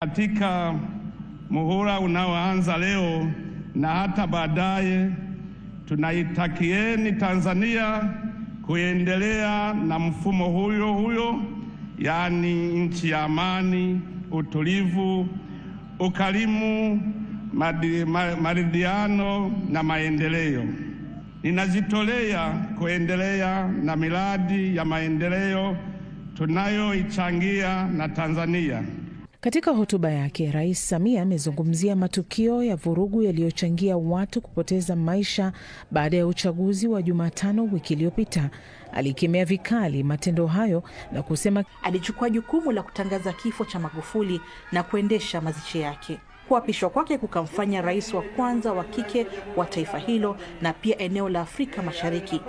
Katika muhula unaoanza leo na hata baadaye, tunaitakieni Tanzania kuendelea na mfumo huyo, yaani nchi ya amani, utulivu, ukarimu, maridhiano na maendeleo. Ninajitolea kuendelea na miradi ya maendeleo tunayoichangia na Tanzania. Katika hotuba yake, Rais Samia amezungumzia matukio ya vurugu yaliyochangia watu kupoteza maisha baada ya uchaguzi wa Jumatano wiki iliyopita. Alikemea vikali matendo hayo na kusema alichukua jukumu la kutangaza kifo cha Magufuli na kuendesha mazishi yake. Kuapishwa kwake kukamfanya rais wa kwanza wa kike wa taifa hilo na pia eneo la Afrika Mashariki.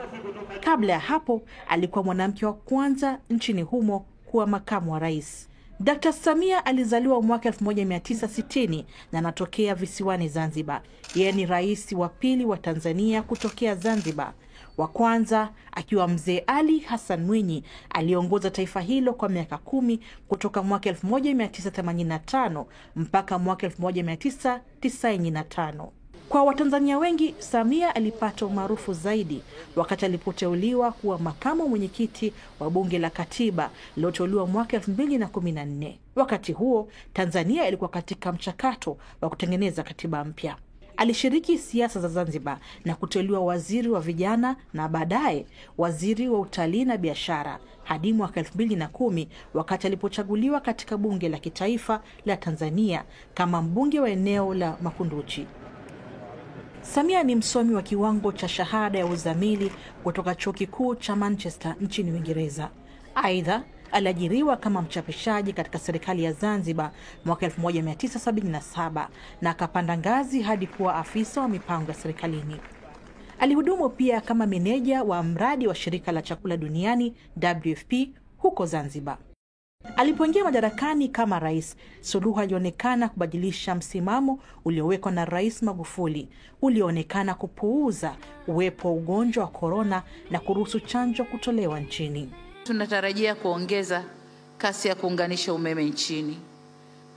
Kabla ya hapo, alikuwa mwanamke wa kwanza nchini humo kuwa makamu wa rais. Dr. Samia alizaliwa mwaka 1960 na anatokea visiwani Zanzibar. Yeye ni rais wa pili wa Tanzania kutokea Zanzibar. Wa kwanza akiwa Mzee Ali Hassan Mwinyi aliongoza taifa hilo kwa miaka 10 kutoka mwaka 1985 mpaka mwaka 1995. Kwa Watanzania wengi, Samia alipata umaarufu zaidi wakati alipoteuliwa kuwa makamu mwenyekiti wa Bunge la Katiba lililoteuliwa mwaka 2014. Wakati huo, Tanzania ilikuwa katika mchakato wa kutengeneza katiba mpya. Alishiriki siasa za Zanzibar na kuteuliwa waziri wa vijana na baadaye waziri wa utalii na biashara hadi mwaka 2010 wakati alipochaguliwa katika Bunge la Kitaifa la Tanzania kama mbunge wa eneo la Makunduchi. Samia ni msomi wa kiwango cha shahada ya uzamili kutoka Chuo Kikuu cha Manchester nchini Uingereza. Aidha, aliajiriwa kama mchapishaji katika serikali ya Zanzibar mwaka 1977 na akapanda ngazi hadi kuwa afisa wa mipango ya serikalini. Alihudumu pia kama meneja wa mradi wa shirika la chakula duniani WFP huko Zanzibar. Alipoingia madarakani kama rais, Suluhu alionekana kubadilisha msimamo uliowekwa na Rais Magufuli, ulioonekana kupuuza uwepo wa ugonjwa wa korona na kuruhusu chanjo kutolewa nchini. Tunatarajia kuongeza kasi ya kuunganisha umeme nchini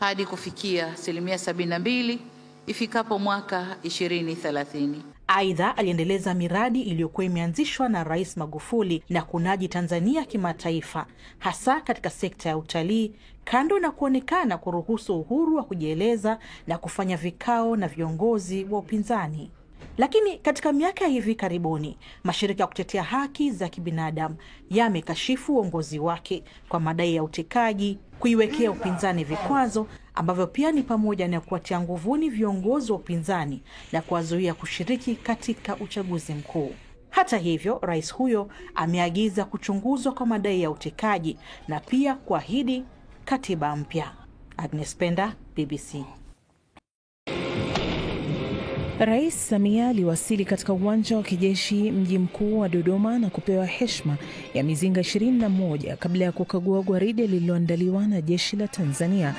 hadi kufikia 72% ifikapo mwaka 2030. Aidha, aliendeleza miradi iliyokuwa imeanzishwa na Rais Magufuli na kunaji Tanzania kimataifa, hasa katika sekta ya utalii, kando na kuonekana kuruhusu uhuru wa kujieleza na kufanya vikao na viongozi wa upinzani. Lakini katika miaka ya hivi karibuni, mashirika ya kutetea haki za kibinadamu yamekashifu uongozi wake kwa madai ya utekaji, kuiwekea upinzani vikwazo ambavyo pia ni pamoja na kuwatia nguvuni viongozi wa upinzani na kuwazuia kushiriki katika uchaguzi mkuu. Hata hivyo, rais huyo ameagiza kuchunguzwa kwa madai ya utekaji na pia kuahidi katiba mpya. Agnes Penda, BBC. Rais Samia aliwasili katika uwanja wa kijeshi mji mkuu wa Dodoma na kupewa heshima ya mizinga 21 kabla ya kukagua gwaride lililoandaliwa na jeshi la Tanzania.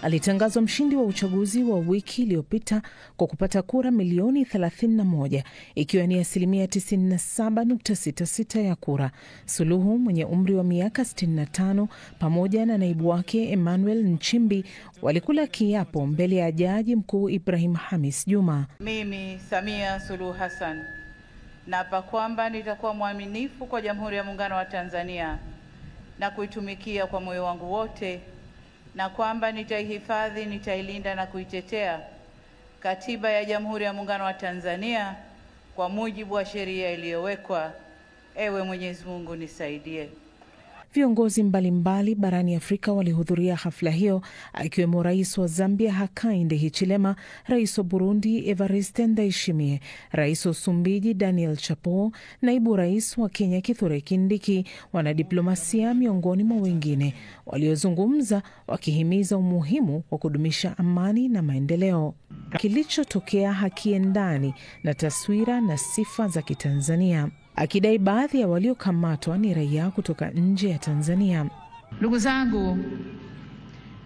Alitangazwa mshindi wa uchaguzi wa wiki iliyopita kwa kupata kura milioni 31, ikiwa ni 97.66% ya kura. Suluhu mwenye umri wa miaka 65 pamoja na naibu wake Emmanuel Nchimbi walikula kiapo mbele ya Jaji Mkuu Ibrahim Hamis Juma. Mimi Samia Suluhu Hassan naapa kwamba nitakuwa mwaminifu kwa Jamhuri ya Muungano wa Tanzania na kuitumikia kwa moyo wangu wote, na kwamba nitaihifadhi, nitailinda na kuitetea Katiba ya Jamhuri ya Muungano wa Tanzania kwa mujibu wa sheria iliyowekwa. Ewe Mwenyezi Mungu nisaidie. Viongozi mbalimbali barani Afrika walihudhuria hafla hiyo, akiwemo Rais wa Zambia Hakainde Hichilema, Rais wa Burundi Evariste Ndayishimiye, Rais wa Msumbiji Daniel Chapo, Naibu Rais wa Kenya Kithure Kindiki, wanadiplomasia miongoni mwa wengine waliozungumza wakihimiza umuhimu wa kudumisha amani na maendeleo. Kilichotokea hakiendani na taswira na sifa za Kitanzania, akidai baadhi ya waliokamatwa ni raia kutoka nje ya Tanzania. Ndugu zangu,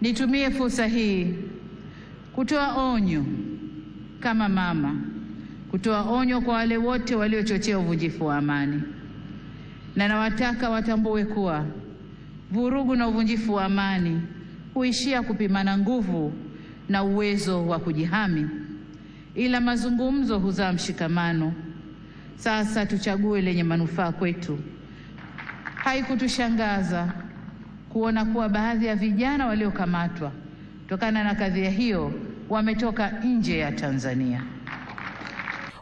nitumie fursa hii kutoa onyo kama mama, kutoa onyo kwa wale wote waliochochea uvunjifu wa amani, na nawataka watambue kuwa vurugu na uvunjifu wa amani huishia kupimana nguvu na uwezo wa kujihami, ila mazungumzo huzaa mshikamano. Sasa tuchague lenye manufaa kwetu. Haikutushangaza kuona kuwa baadhi ya vijana waliokamatwa kutokana na kadhia hiyo wametoka nje ya Tanzania.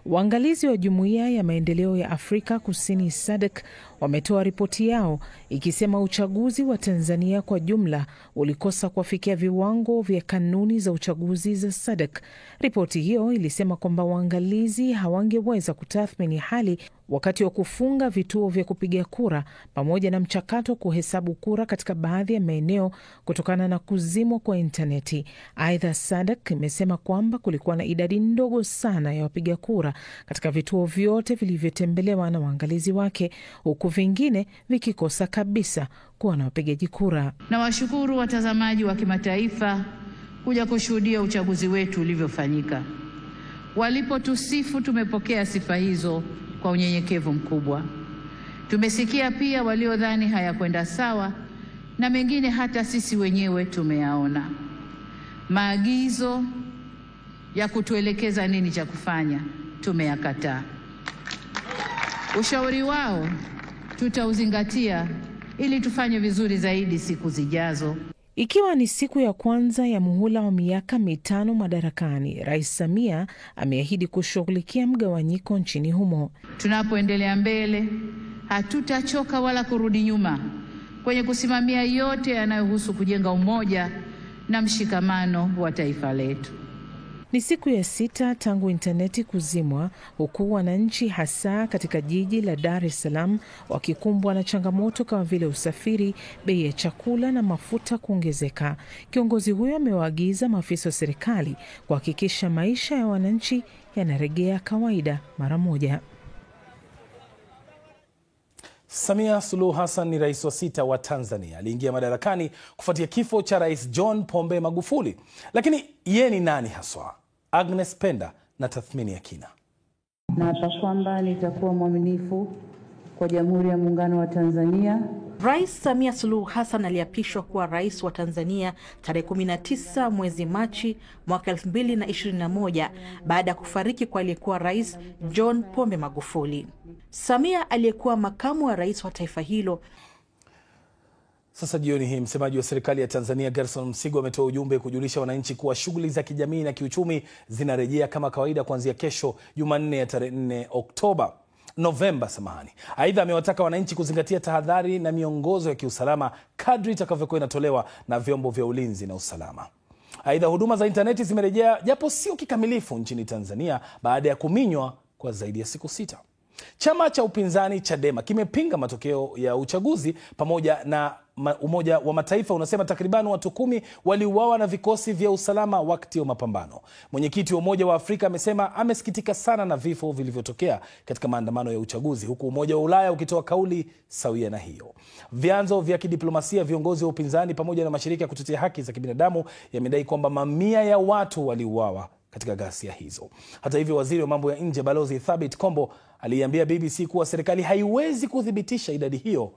Waangalizi wa Jumuiya ya Maendeleo ya Afrika Kusini SADC wametoa ripoti yao ikisema uchaguzi wa Tanzania kwa jumla ulikosa kufikia viwango vya kanuni za uchaguzi za SADC. Ripoti hiyo ilisema kwamba waangalizi hawangeweza kutathmini hali wakati wa kufunga vituo vya kupiga kura pamoja na mchakato wa kuhesabu kura katika baadhi ya maeneo kutokana na kuzimwa kwa interneti. Aidha, SADC imesema kwamba kulikuwa na idadi ndogo sana ya wapiga kura katika vituo vyote vilivyotembelewa na waangalizi wake, huku vingine vikikosa kabisa kuwa na wapigaji kura. Na washukuru watazamaji wa kimataifa kuja kushuhudia uchaguzi wetu ulivyofanyika. Walipotusifu, tumepokea sifa hizo kwa unyenyekevu mkubwa. Tumesikia pia waliodhani hayakwenda sawa, na mengine hata sisi wenyewe tumeyaona. Maagizo ya kutuelekeza nini cha kufanya tumeyakataa. Ushauri wao tutauzingatia ili tufanye vizuri zaidi siku zijazo. Ikiwa ni siku ya kwanza ya muhula wa miaka 5 madarakani, Rais Samia ameahidi kushughulikia mgawanyiko nchini humo. Tunapoendelea mbele, hatutachoka wala kurudi nyuma kwenye kusimamia yote yanayohusu kujenga umoja na mshikamano wa taifa letu. Ni siku ya 6 tangu interneti kuzimwa, huku wananchi hasa katika jiji la Dar es Salaam wakikumbwa na changamoto kama vile usafiri, bei ya chakula na mafuta kuongezeka. Kiongozi huyo amewaagiza maafisa wa serikali kuhakikisha maisha ya wananchi yanarejea kawaida mara moja. Samia Suluhu Hassan ni rais wa 6 wa Tanzania. Aliingia madarakani kufuatia kifo cha Rais John Pombe Magufuli. Lakini yeye ni nani haswa? Agnes Penda na tathmini ya kina. Naapa kwamba nitakuwa mwaminifu kwa Jamhuri ya Muungano wa Tanzania. Rais Samia Suluhu Hassan aliapishwa kuwa rais wa Tanzania tarehe 19 mwezi Machi mwaka 2021 baada ya kufariki kwa aliyekuwa rais John Pombe Magufuli. Samia aliyekuwa makamu wa rais wa taifa hilo. Sasa jioni hii msemaji wa serikali ya Tanzania Gerson Msigwa ametoa ujumbe kujulisha wananchi kuwa shughuli za kijamii na kiuchumi zinarejea kama kawaida kuanzia kesho Jumanne ya tarehe 4 Novemba. Aidha, amewataka wananchi kuzingatia tahadhari na miongozo ya kiusalama kadri itakavyokuwa inatolewa na vyombo vya ulinzi na usalama. Aidha, huduma za interneti zimerejea japo sio kikamilifu nchini Tanzania baada ya kuminywa kwa zaidi ya siku 6. Chama cha upinzani Chadema kimepinga matokeo ya uchaguzi pamoja na Umoja wa Mataifa unasema takriban watu 10 waliuawa na vikosi vya usalama wakati wa mapambano. Mwenyekiti wa Umoja wa Afrika amesema amesikitika sana na vifo vilivyotokea katika maandamano ya uchaguzi, huku Umoja wa Ulaya ukitoa kauli sawia na hiyo. Vyanzo vya kidiplomasia, viongozi wa upinzani pamoja na mashirika ya kutetea haki za kibinadamu yamedai kwamba mamia ya watu waliuawa katika ghasia hizo. Hata hivyo, waziri wa mambo ya nje Balozi Thabit Kombo aliambia BBC kuwa serikali haiwezi kudhibitisha idadi hiyo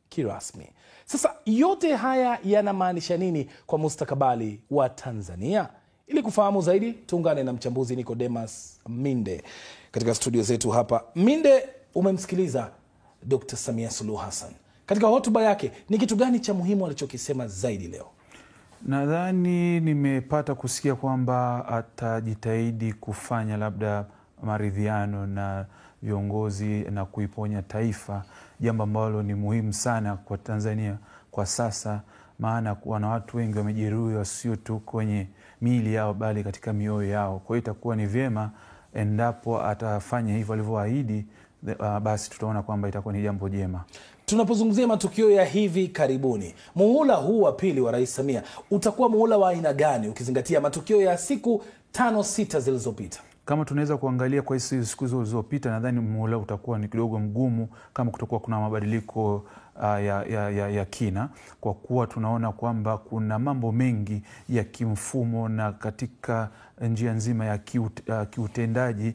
kirasmi. Sasa yote haya yanamaanisha nini kwa mustakabali wa Tanzania? Ili kufahamu zaidi, tuungane na mchambuzi Nicodemus Minde katika studio zetu hapa. Minde, umemsikiliza Dr. Samia Suluhu Hassan. Katika hotuba yake, ni kitu gani cha muhimu alichokisema zaidi leo? Nadhani nimepata kusikia kwamba atajitahidi kufanya labda maridhiano na viongozi na kuiponya taifa, jambo ambalo ni muhimu sana kwa Tanzania kwa sasa, maana kuna watu wengi wamejeruhiwa sio tu kwenye miili yao bali katika mioyo yao. Kwa hiyo itakuwa ni vyema endapo atafanya hivyo alivyoahidi, basi tutaona kwamba itakuwa ni jambo jema. Tunapozungumzia matukio ya hivi karibuni, muhula huu wa pili wa Rais Samia utakuwa muhula wa aina gani ukizingatia matukio ya siku 5-6 zilizopita? Kama tunaweza kuangalia kwa hizo siku zilizopita, nadhani muhula utakuwa ni kidogo mgumu kama kutokuwa kuna mabadiliko ya kina, kwa kuwa tunaona kwamba kuna mambo mengi ya kimfumo na katika njia nzima ya kiutendaji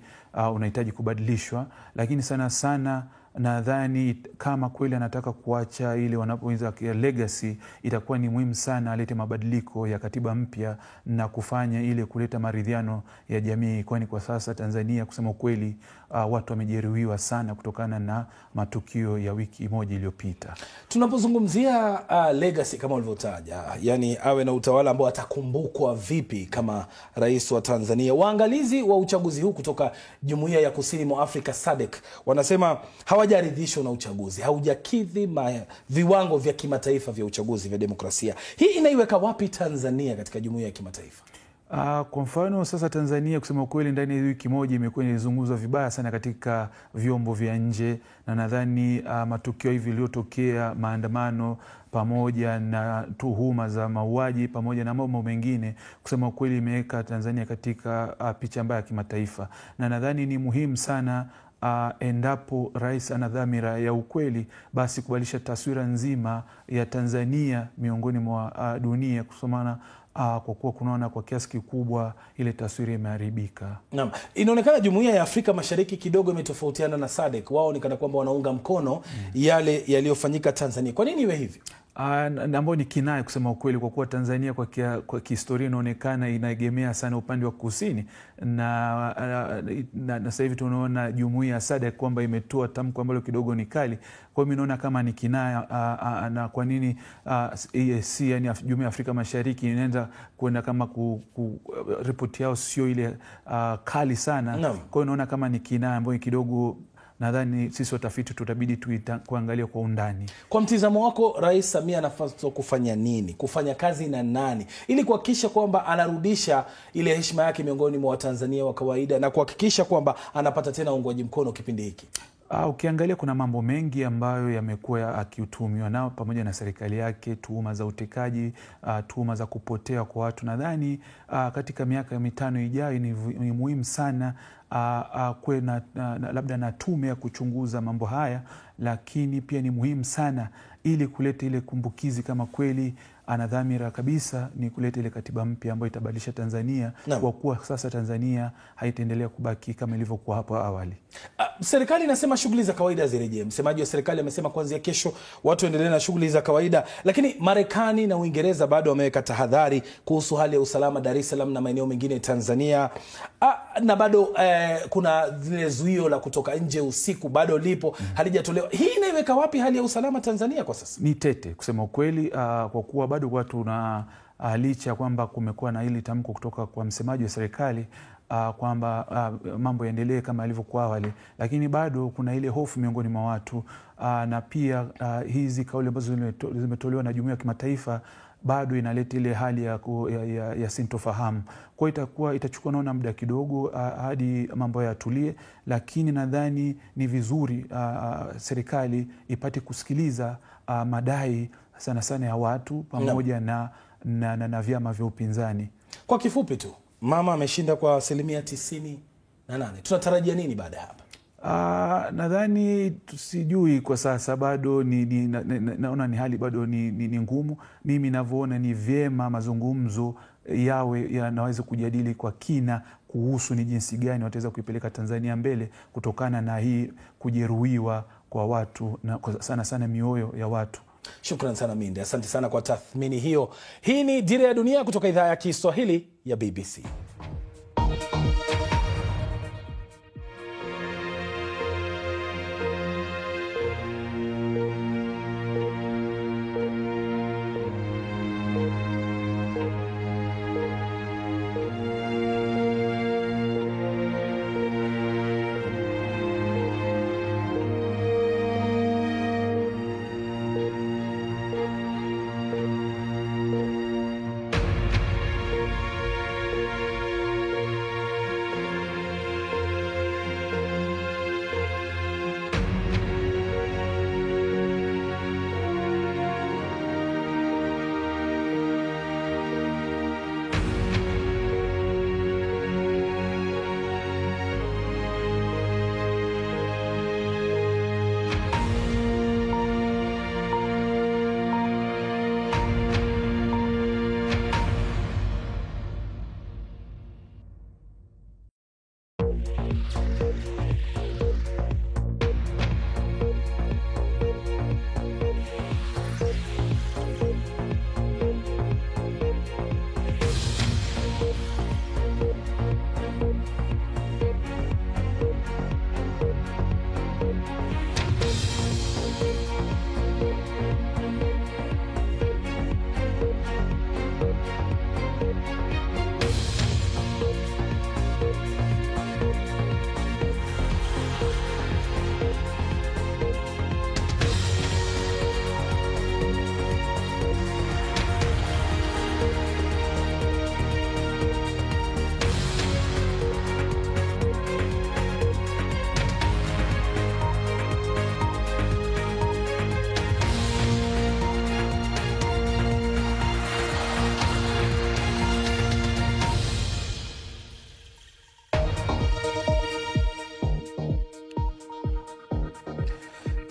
unahitaji kubadilishwa, lakini sana sana nadhani kama kweli anataka kuacha ile wanapoanza legacy, itakuwa ni muhimu sana alete mabadiliko ya katiba mpya na kufanya ile kuleta maridhiano ya jamii, kwani kwa sasa Tanzania kusema ukweli watu wamejeruhiwa sana kutokana na matukio ya wiki moja iliyopita. Tunapozungumzia legacy kama ulivyotaja, yani awe na utawala ambao atakumbukwa vipi kama rais wa Tanzania, waangalizi wa uchaguzi huu kutoka Jumuiya ya Kusini mwa Afrika SADC wanasema hawajaridhishwa na uchaguzi, haujakidhi viwango vya kimataifa vya uchaguzi vya demokrasia. Hii inaiweka wapi Tanzania katika jumuiya ya kimataifa? Kwa mfano sasa Tanzania kusema kweli ndani ya wiki moja imekuwa inazungumzwa vibaya sana katika vyombo vya nje, na nadhani matukio hivi yaliyotokea, maandamano pamoja na tuhuma za mauaji pamoja na mambo mengine, kusema kweli imeweka Tanzania katika picha mbaya ya kimataifa, na nadhani ni muhimu sana endapo rais ana dhamira ya ukweli, basi kubadilisha taswira nzima ya Tanzania miongoni mwa dunia, kusomana kwa kuwa kunaona kwa kiasi kikubwa ile taswira imeharibika. Naam, inaonekana Jumuiya ya Afrika Mashariki kidogo imetofautiana na SADC. Wao ni kana kwamba wanaunga mkono yale yaliyofanyika Tanzania. Kwa nini iwe hivi? Ambao ni kinaya kusema ukweli, kwa kuwa Tanzania kwa kihistoria inaonekana inaegemea sana upande wa kusini, na sasa hivi tunaona jumuiya ya SADC kwamba imetoa tamko ambalo kidogo ni kali. Kwa hiyo mimi naona kama ni kinaya, na kwa nini EAC, yani Jumuiya ya Afrika Mashariki, inaanza kwenda kama ripoti yao sio ile kali sana. Kwa hiyo naona kama ni kinaya ambayo kidogo nadhani sisi watafiti tutabidi kuangalia kwa undani. Kwa mtizamo wako, Rais Samia anafaa kufanya nini, kufanya kazi na nani, ili kuhakikisha kwamba anarudisha ile heshima yake miongoni mwa Watanzania wa kawaida na kuhakikisha kwamba anapata tena uungwaji mkono kipindi hiki? Ukiangalia kuna mambo mengi ambayo yamekuwa akiutumiwa nao pamoja na serikali yake, tuhuma za utekaji, tuhuma za kupotea kwa watu. Nadhani katika miaka 5 ijayo ni muhimu sana kuwe labda na tume ya kuchunguza mambo haya, lakini pia ni muhimu sana ili kuleta ile kumbukizi kama kweli ana dhamira kabisa ni kuleta ile katiba mpya ambayo itabadilisha Tanzania, kwa kuwa sasa Tanzania haitaendelea kubaki kama ilivyokuwa hapo awali. Serikali inasema shughuli za kawaida zirejee. Msemaji wa serikali amesema kuanzia kesho watu endelee na shughuli za kawaida, lakini Marekani na Uingereza bado wameweka tahadhari kuhusu hali ya usalama Dar es Salaam na maeneo mengine Tanzania. Na bado kuna zile zuio la kutoka nje usiku bado lipo, halijatolewa. Hii inaiweka wapi hali ya usalama Tanzania kwa sasa? Ni tete kusema ukweli, kwa kuwa bado watu na licha kwamba kumekuwa na hili tamko kutoka kwa msemaji wa serikali kwamba mambo yaendelee kama ilivyokuwa awali, lakini bado kuna ile hofu miongoni mwa watu, na pia hizi kauli ambazo zimetolewa na jumuiya ya kimataifa bado inaleta ile hali ya sintofahamu. Kwa hiyo itachukua naona muda kidogo hadi mambo yatulie, lakini nadhani ni vizuri serikali ipate kusikiliza madai sana sana ya watu pamoja na vyama vya upinzani. Kwa kifupi tu, mama ameshinda kwa 98%. Tunatarajia nini baada ya hapa? Nadhani tusijui kwa sasa, bado naona ni hali bado ni ngumu. Mimi ninavyoona ni vyema mazungumzo yawe yanaweza kujadili kwa kina kuhusu ni jinsi gani wataweza kuipeleka Tanzania mbele kutokana na hii kujeruhiwa kwa watu na sana sana mioyo ya watu. Shukran sana Minde, asante sana kwa tathmini hiyo. Hii ni Dira ya Dunia kutoka idhaa ya Kiswahili ya BBC.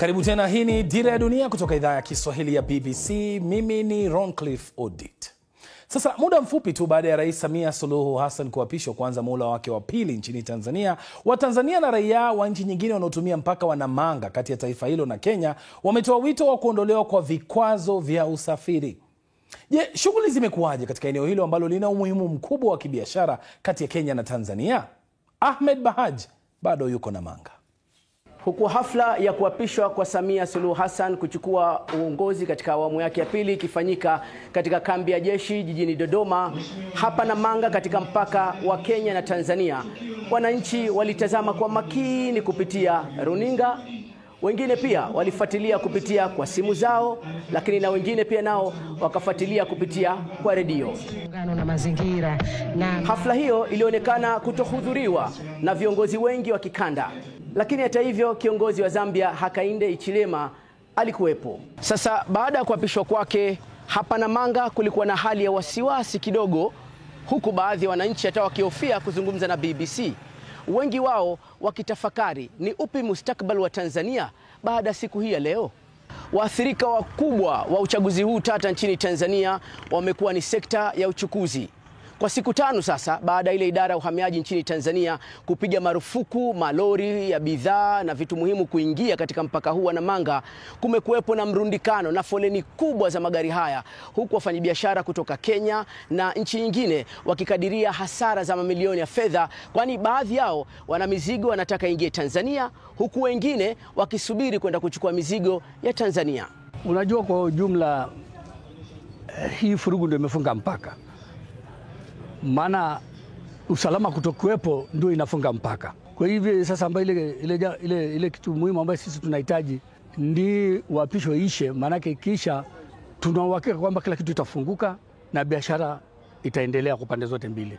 Karibu tena, hii ni Dira ya Dunia kutoka idhaa ya Kiswahili ya BBC. Mimi ni Roncliffe Odit. Sasa muda mfupi tu baada ya Rais Samia Suluhu Hassan kuapishwa kuanza muhula wake wa pili nchini Tanzania, Watanzania na raia wa nchi nyingine wanaotumia mpaka wa Namanga kati ya taifa hilo na Kenya wametoa wito wa kuondolewa kwa vikwazo vya usafiri. Je, shughuli zimekuwaje katika eneo hilo ambalo lina umuhimu mkubwa wa kibiashara kati ya Kenya na Tanzania? Ahmed Bahaj bado yuko Namanga. Huku hafla ya kuapishwa kwa Samia Suluhu Hassan kuchukua uongozi katika awamu yake ya pili ikifanyika katika kambi ya jeshi jijini Dodoma, hapa Namanga katika mpaka wa Kenya na Tanzania, wananchi walitazama kwa makini kupitia runinga, wengine pia walifuatilia kupitia kwa simu zao, lakini na wengine pia nao wakafuatilia kupitia kwa redio. Na mazingira Hafla hiyo ilionekana kutohudhuriwa na viongozi wengi wa kikanda, lakini hata hivyo kiongozi wa Zambia Hakainde Hichilema alikuwepo. Sasa baada ya kuapishwa kwake, hapa Namanga kulikuwa na hali ya wasiwasi kidogo, huku baadhi ya wananchi hata wakihofia kuzungumza na BBC. Wengi wao wakitafakari ni upi mustakabali wa Tanzania baada ya siku hii ya leo. Waathirika wakubwa wa uchaguzi huu tata nchini Tanzania wamekuwa ni sekta ya uchukuzi. Kwa siku 5 sasa baada ya ile idara ya uhamiaji nchini Tanzania kupiga marufuku malori ya bidhaa na vitu muhimu kuingia katika mpaka huu wa Namanga, kumekuwepo na mrundikano na foleni kubwa za magari haya, huku wafanyabiashara kutoka Kenya na nchi nyingine wakikadiria hasara za mamilioni ya fedha, kwani baadhi yao wana mizigo wanataka ingie Tanzania, huku wengine wakisubiri kwenda kuchukua mizigo ya Tanzania. Unajua, kwa ujumla hii furugu ndio imefunga mpaka. Maana usalama kutokuwepo ndio inafunga mpaka. Kwa hivyo sasa ambayo ile kitu muhimu ambayo sisi tunahitaji ndi uapisho ishe, manake kisha tuna uhakika kwamba kila kitu itafunguka na biashara itaendelea kwa pande zote mbili,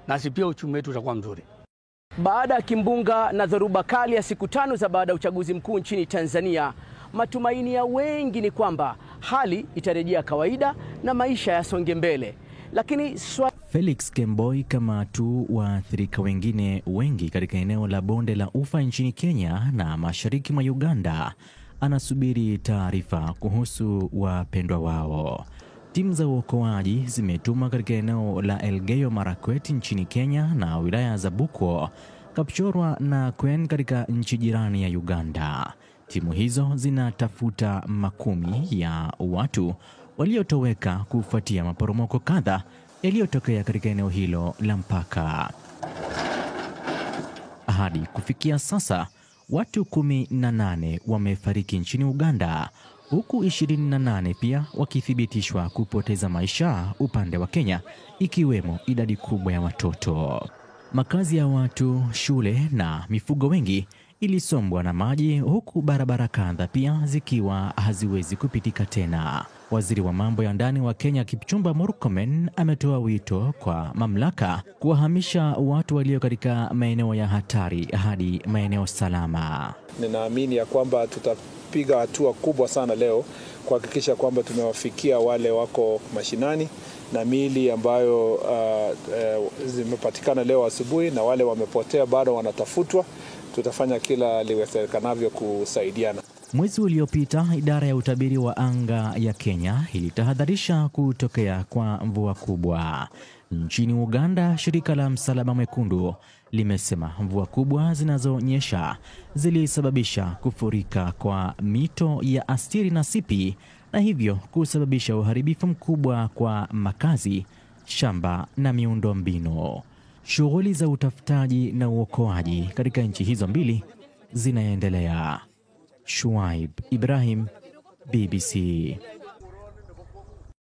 nasi pia uchumi wetu utakuwa mzuri. Baada ya kimbunga na dhoruba kali ya siku 5 za baada ya uchaguzi mkuu nchini Tanzania, matumaini ya wengi ni kwamba hali itarejea kawaida na maisha yasonge mbele. Lakini Felix Kemboi, kama tu waathirika wengine wengi katika eneo la bonde la Ufa nchini Kenya na mashariki mwa Uganda, anasubiri taarifa kuhusu wapendwa wao. Timu za uokoaji zimetuma katika eneo la Elgeyo Marakwet nchini Kenya na wilaya za Buko, Kapchorwa na Kwen katika nchi jirani ya Uganda. Timu hizo zinatafuta makumi ya watu waliotoweka kufuatia maporomoko kadhaa yaliyotokea katika eneo hilo la mpaka. Hadi kufikia sasa, watu 18 wamefariki nchini Uganda, huku 28 pia wakithibitishwa kupoteza maisha upande wa Kenya, ikiwemo idadi kubwa ya watoto. Makazi ya watu, shule na mifugo wengi ilisombwa na maji, huku barabara kadhaa pia zikiwa haziwezi kupitika tena. Waziri wa mambo ya ndani wa Kenya Kipchumba Murkomen ametoa wito kwa mamlaka kuwahamisha watu walio katika maeneo ya hatari hadi maeneo salama. Ninaamini ya kwamba tutapiga hatua kubwa sana leo kuhakikisha kwamba tumewafikia wale wako mashinani, na miili ambayo zimepatikana leo asubuhi na wale wamepotea bado wanatafutwa. Tutafanya kila liwezekanavyo kusaidiana. Mwezi uliopita, idara ya utabiri wa anga ya Kenya ilitahadharisha kutokea kwa mvua kubwa. Nchini Uganda, shirika la Msalaba Mwekundu limesema mvua kubwa zinazonyesha zilisababisha kufurika kwa mito ya Astiri na Sipi, na hivyo kusababisha uharibifu mkubwa kwa makazi, shamba na miundombinu. Shughuli za utafutaji na uokoaji katika nchi hizo mbili zinaendelea. Shuaib Ibrahim, BBC.